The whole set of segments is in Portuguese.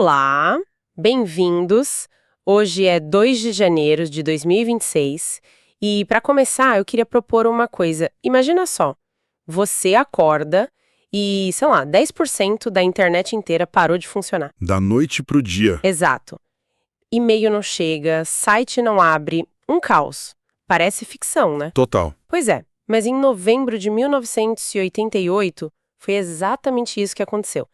Olá, bem-vindos. Hoje é 2 de janeiro de 2026 e, para começar, eu queria propor uma coisa. Imagina só, você acorda e, sei lá, 10% da internet inteira parou de funcionar. Da noite pro dia. Exato. E-mail não chega, site não abre, um caos. Parece ficção, né? Total. Pois é, mas em novembro de 1988 foi exatamente isso que aconteceu.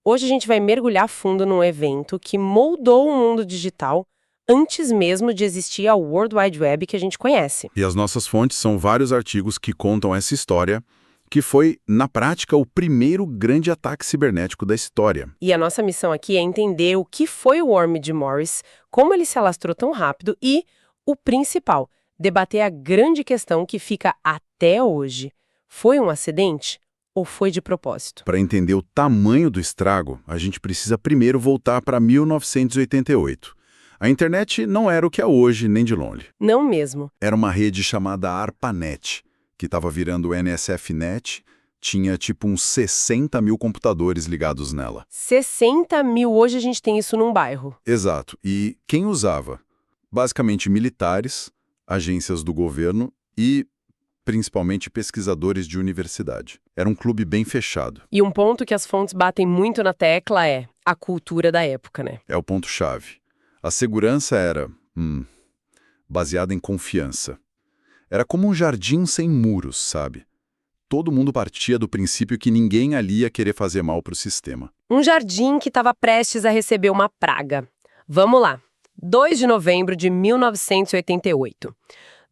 Hoje a gente vai mergulhar fundo num evento que moldou o mundo digital antes mesmo de existir a World Wide Web que a gente conhece. E as nossas fontes são vários artigos que contam essa história, que foi, na prática, o primeiro grande ataque cibernético da história. E a nossa missão aqui é entender o que foi o Worm de Morris, como ele se alastrou tão rápido e, o principal, debater a grande questão que fica até hoje. Foi um acidente ou foi de propósito? Para entender o tamanho do estrago, a gente precisa primeiro voltar para 1988. A internet não era o que é hoje, nem de longe. Não mesmo. Era uma rede chamada ARPANET, que estava virando o NSFNet, tinha tipo uns 60 mil computadores ligados nela. 60 mil, hoje a gente tem isso num bairro. Exato. E quem usava? Basicamente militares, agências do governo e, principalmente, pesquisadores de universidade. Era um clube bem fechado. E um ponto que as fontes batem muito na tecla é a cultura da época, né? É o ponto-chave. A segurança era, baseada em confiança. Era como um jardim sem muros, sabe? Todo mundo partia do princípio que ninguém ali ia querer fazer mal pro sistema. Um jardim que estava prestes a receber uma praga. Vamos lá. 2 de novembro de 1988.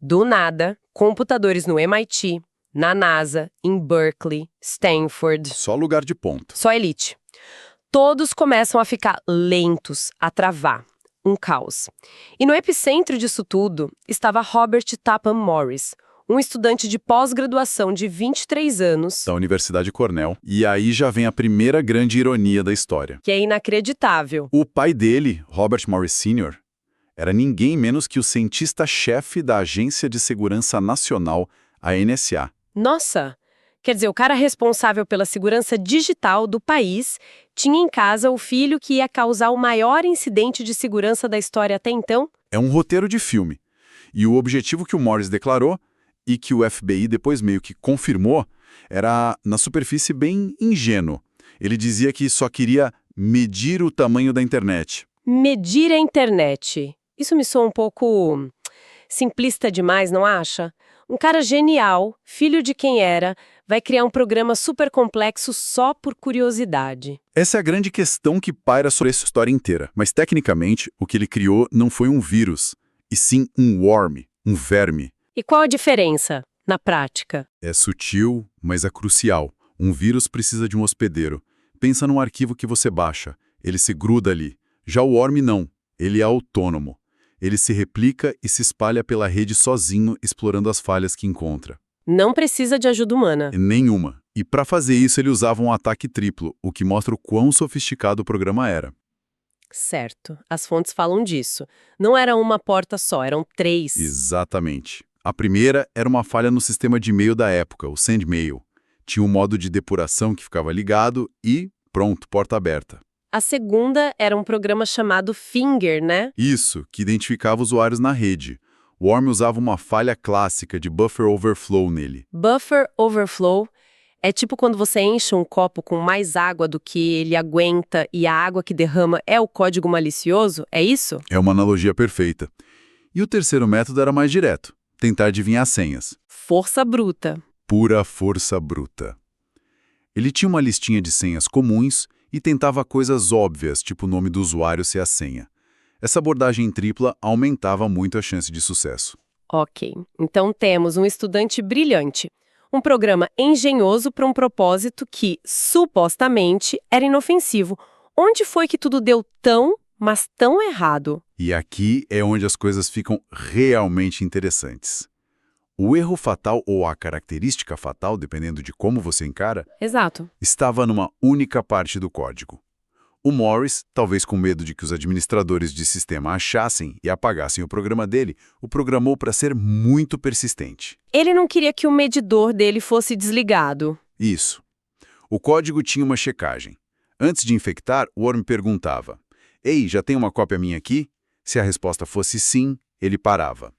Do nada, computadores no MIT, na NASA, em Berkeley, Stanford. Só lugar de ponta. Só elite. Todos começam a ficar lentos, a travar. Um caos. E no epicentro disso tudo estava Robert Tapham Morris, um estudante de pós-graduação de 23 anos. Da Universidade Cornell. E aí já vem a primeira grande ironia da história. Que é inacreditável. O pai dele, Robert Morris Sr., era ninguém menos que o cientista-chefe da Agência de Segurança Nacional, a NSA. Nossa! Quer dizer, o cara responsável pela segurança digital do país tinha em casa o filho que ia causar o maior incidente de segurança da história até então? É um roteiro de filme. E o objetivo que o Morris declarou, e que o FBI depois meio que confirmou, era, na superfície, bem ingênuo. Ele dizia que só queria medir o tamanho da internet. Medir a internet. Isso me soa um pouco simplista demais, não acha? Um cara genial, filho de quem era, vai criar um programa super complexo só por curiosidade. Essa é a grande questão que paira sobre essa história inteira. Mas, tecnicamente, o que ele criou não foi um vírus, e sim um worm, um verme. E qual a diferença, na prática? É sutil, mas é crucial. Um vírus precisa de um hospedeiro. Pensa num arquivo que você baixa. Ele se gruda ali. Já o worm não. Ele é autônomo. Ele se replica e se espalha pela rede sozinho, explorando as falhas que encontra. Não precisa de ajuda humana. Nenhuma. E para fazer isso ele usava um ataque triplo, o que mostra o quão sofisticado o programa era. Certo. As fontes falam disso. Não era uma porta só, eram 3. Exatamente. A primeira era uma falha no sistema de e-mail da época, o SendMail. Tinha um modo de depuração que ficava ligado e, pronto, porta aberta. A segunda era um programa chamado Finger, né? Isso, que identificava usuários na rede. O Worm usava uma falha clássica de buffer overflow nele. Buffer overflow é tipo quando você enche um copo com mais água do que ele aguenta e a água que derrama é o código malicioso, é isso? É uma analogia perfeita. E o terceiro método era mais direto, tentar adivinhar senhas. Força bruta. Pura força bruta. Ele tinha uma listinha de senhas comuns e tentava coisas óbvias, tipo o nome do usuário ser a senha. Essa abordagem tripla aumentava muito a chance de sucesso. Ok, então temos um estudante brilhante, um programa engenhoso para um propósito que, supostamente, era inofensivo. Onde foi que tudo deu tão, mas tão errado? E aqui é onde as coisas ficam realmente interessantes. O erro fatal ou a característica fatal, dependendo de como você encara, Exato. estava numa única parte do código. O Morris, talvez com medo de que os administradores de sistema achassem e apagassem o programa dele, o programou para ser muito persistente. Ele não queria que o medidor dele fosse desligado. Isso. O código tinha uma checagem. Antes de infectar, o worm perguntava: "Ei, já tem uma cópia minha aqui?" Se a resposta fosse sim, ele parava.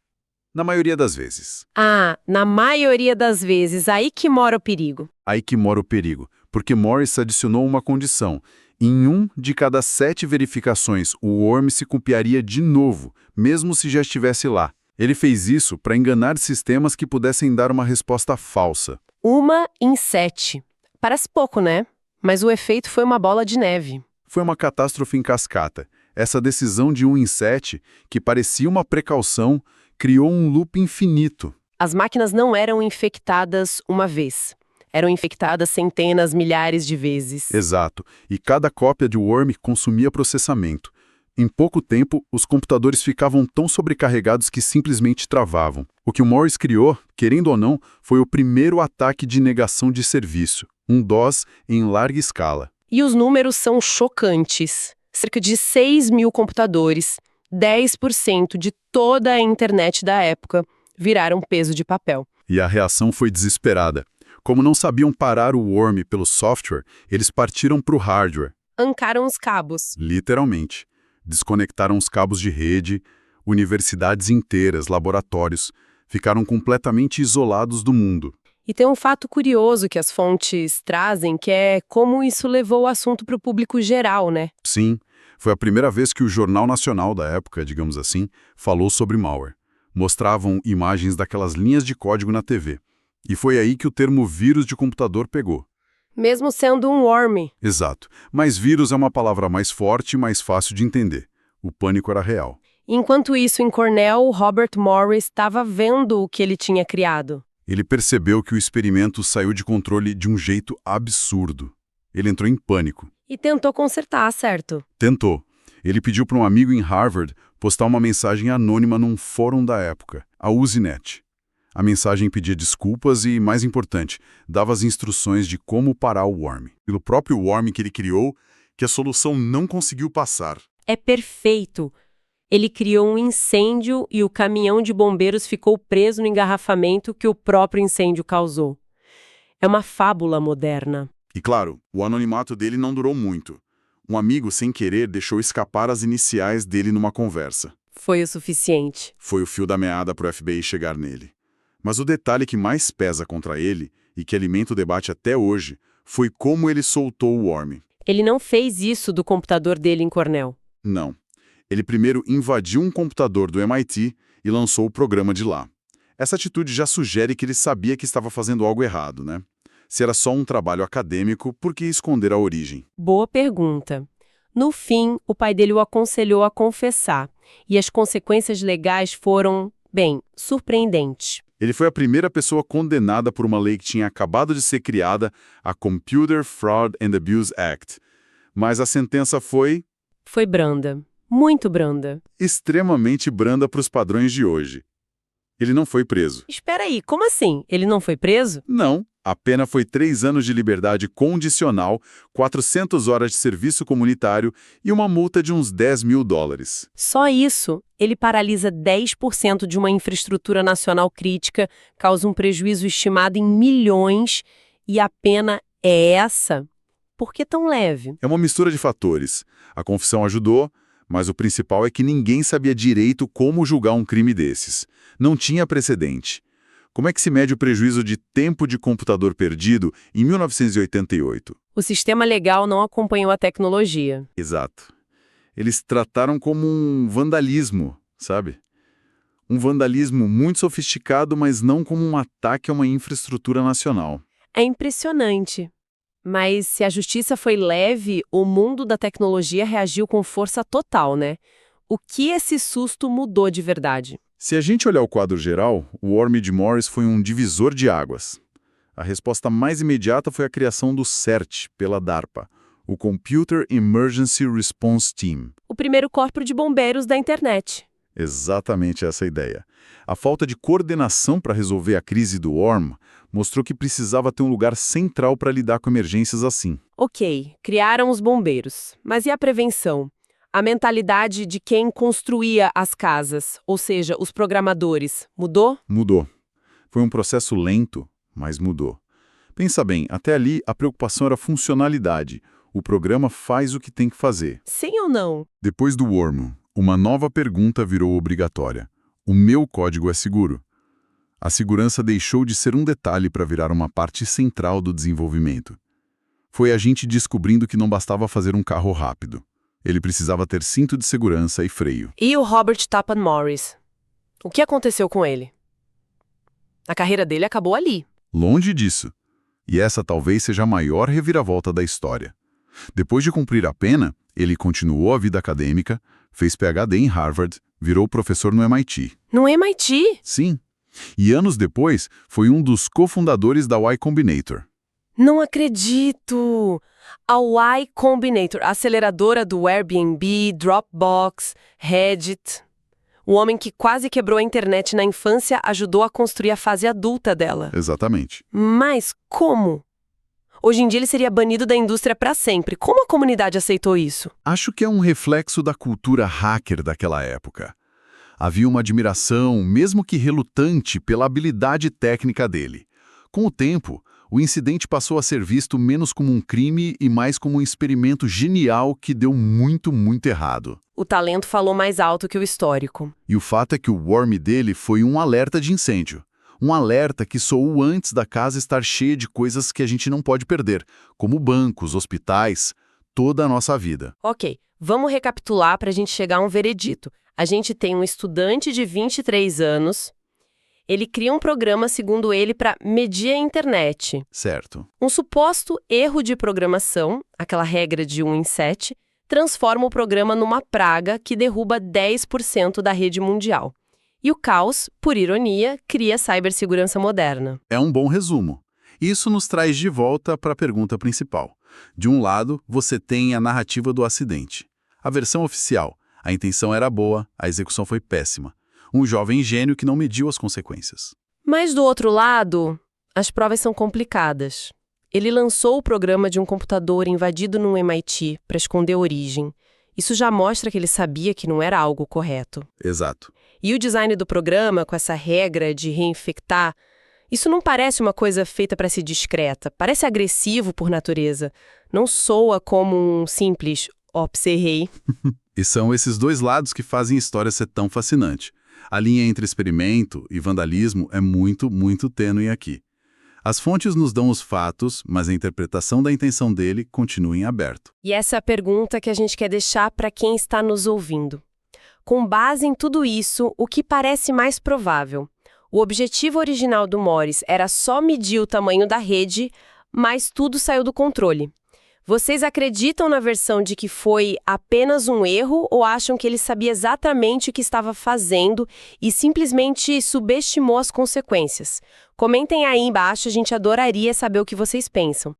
Na maioria das vezes. Ah, na maioria das vezes, aí que mora o perigo. Aí que mora o perigo, porque Morris adicionou uma condição. Em 1 de cada 7 verificações, o worm se copiaria de novo, mesmo se já estivesse lá. Ele fez isso para enganar sistemas que pudessem dar uma resposta falsa. 1 em 7. Parece pouco, né? Mas o efeito foi uma bola de neve. Foi uma catástrofe em cascata. Essa decisão de 1 em 7, que parecia uma precaução, criou um loop infinito. As máquinas não eram infectadas uma vez. Eram infectadas centenas, milhares de vezes. Exato. E cada cópia de worm consumia processamento. Em pouco tempo, os computadores ficavam tão sobrecarregados que simplesmente travavam. O que o Morris criou, querendo ou não, foi o primeiro ataque de negação de serviço, um DOS em larga escala. E os números são chocantes. Cerca de 6 mil computadores, 10% de toda a internet da época, viraram peso de papel. E a reação foi desesperada. Como não sabiam parar o worm pelo software, eles partiram para o hardware. Ancaram os cabos. Literalmente. Desconectaram os cabos de rede, universidades inteiras, laboratórios, ficaram completamente isolados do mundo. E tem um fato curioso que as fontes trazem, que é como isso levou o assunto para o público geral, né? Sim, foi a primeira vez que o Jornal Nacional da época, digamos assim, falou sobre malware. Mostravam imagens daquelas linhas de código na TV. E foi aí que o termo vírus de computador pegou. Mesmo sendo um worm. Exato. Mas vírus é uma palavra mais forte e mais fácil de entender. O pânico era real. Enquanto isso, em Cornell, Robert Morris estava vendo o que ele tinha criado. Ele percebeu que o experimento saiu de controle de um jeito absurdo. Ele entrou em pânico. E tentou consertar, certo? Tentou. Ele pediu para um amigo em Harvard postar uma mensagem anônima num fórum da época, a Usenet. A mensagem pedia desculpas e, mais importante, dava as instruções de como parar o worm. Pelo próprio worm que ele criou, que a solução não conseguiu passar. É perfeito. Ele criou um incêndio e o caminhão de bombeiros ficou preso no engarrafamento que o próprio incêndio causou. É uma fábula moderna. E claro, o anonimato dele não durou muito. Um amigo, sem querer, deixou escapar as iniciais dele numa conversa. Foi o suficiente. Foi o fio da meada para o FBI chegar nele. Mas o detalhe que mais pesa contra ele, e que alimenta o debate até hoje, foi como ele soltou o worm. Ele não fez isso do computador dele em Cornell. Não. Ele primeiro invadiu um computador do MIT e lançou o programa de lá. Essa atitude já sugere que ele sabia que estava fazendo algo errado, né? Se era só um trabalho acadêmico, por que esconder a origem? Boa pergunta. No fim, o pai dele o aconselhou a confessar, e as consequências legais foram, bem, surpreendentes. Ele foi a primeira pessoa condenada por uma lei que tinha acabado de ser criada, a Computer Fraud and Abuse Act. Mas a sentença foi... Foi branda. Muito branda. extremamente branda para os padrões de hoje. Ele não foi preso. Espera aí, como assim? Ele não foi preso? Não. A pena foi 3 anos de liberdade condicional, 400 horas de serviço comunitário e uma multa de uns $10.000. Só isso, ele paralisa 10% de uma infraestrutura nacional crítica, causa um prejuízo estimado em milhões, e a pena é essa? Por que tão leve? É uma mistura de fatores. A confissão ajudou, mas o principal é que ninguém sabia direito como julgar um crime desses. Não tinha precedente. Como é que se mede o prejuízo de tempo de computador perdido em 1988? O sistema legal não acompanhou a tecnologia. Exato. Eles trataram como um vandalismo, sabe? Um vandalismo muito sofisticado, mas não como um ataque a uma infraestrutura nacional. É impressionante. Mas se a justiça foi leve, o mundo da tecnologia reagiu com força total, né? O que esse susto mudou de verdade? Se a gente olhar o quadro geral, o worm de Morris foi um divisor de águas. A resposta mais imediata foi a criação do CERT, pela DARPA, o Computer Emergency Response Team. O primeiro corpo de bombeiros da internet. Exatamente essa a ideia. A falta de coordenação para resolver a crise do worm mostrou que precisava ter um lugar central para lidar com emergências assim. Ok, criaram os bombeiros. Mas e a prevenção? A mentalidade de quem construía as casas, ou seja, os programadores, mudou? Mudou. Foi um processo lento, mas mudou. Pensa bem, até ali a preocupação era funcionalidade. O programa faz o que tem que fazer. Sim ou não? Depois do Worm, uma nova pergunta virou obrigatória. O meu código é seguro? A segurança deixou de ser um detalhe para virar uma parte central do desenvolvimento. Foi a gente descobrindo que não bastava fazer um carro rápido. Ele precisava ter cinto de segurança e freio. E o Robert Tappan Morris? O que aconteceu com ele? A carreira dele acabou ali. Longe disso. E essa talvez seja a maior reviravolta da história. Depois de cumprir a pena, ele continuou a vida acadêmica, fez PhD em Harvard, virou professor no MIT. No MIT? Sim. E anos depois, foi um dos cofundadores da Y Combinator. Não acredito! A Y Combinator, a aceleradora do Airbnb, Dropbox, Reddit. O homem que quase quebrou a internet na infância ajudou a construir a fase adulta dela. Exatamente. Mas como? Hoje em dia ele seria banido da indústria para sempre. Como a comunidade aceitou isso? Acho que é um reflexo da cultura hacker daquela época. Havia uma admiração, mesmo que relutante, pela habilidade técnica dele. Com o tempo, o incidente passou a ser visto menos como um crime e mais como um experimento genial que deu muito, muito errado. O talento falou mais alto que o histórico. E o fato é que o worm dele foi um alerta de incêndio. Um alerta que soou antes da casa estar cheia de coisas que a gente não pode perder, como bancos, hospitais, toda a nossa vida. Ok, vamos recapitular para a gente chegar a um veredito. A gente tem um estudante de 23 anos. Ele cria um programa, segundo ele, para medir a internet. Certo. Um suposto erro de programação, aquela regra de 1 em 7, transforma o programa numa praga que derruba 10% da rede mundial. E o caos, por ironia, cria a cibersegurança moderna. É um bom resumo. Isso nos traz de volta para a pergunta principal. De um lado, você tem a narrativa do acidente. A versão oficial. A intenção era boa, a execução foi péssima. Um jovem gênio que não mediu as consequências. Mas do outro lado, as provas são complicadas. Ele lançou o programa de um computador invadido num MIT para esconder a origem. Isso já mostra que ele sabia que não era algo correto. Exato. E o design do programa, com essa regra de reinfectar, isso não parece uma coisa feita para ser discreta. Parece agressivo por natureza. Não soa como um simples "ops, errei". E são esses dois lados que fazem a história ser tão fascinante. A linha entre experimento e vandalismo é muito, muito tênue aqui. As fontes nos dão os fatos, mas a interpretação da intenção dele continua em aberto. E essa é a pergunta que a gente quer deixar para quem está nos ouvindo. Com base em tudo isso, o que parece mais provável? O objetivo original do Morris era só medir o tamanho da rede, mas tudo saiu do controle. Vocês acreditam na versão de que foi apenas um erro ou acham que ele sabia exatamente o que estava fazendo e simplesmente subestimou as consequências? Comentem aí embaixo, a gente adoraria saber o que vocês pensam.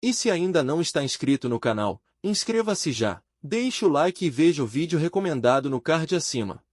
E se ainda não está inscrito no canal, inscreva-se já, deixe o like e veja o vídeo recomendado no card acima.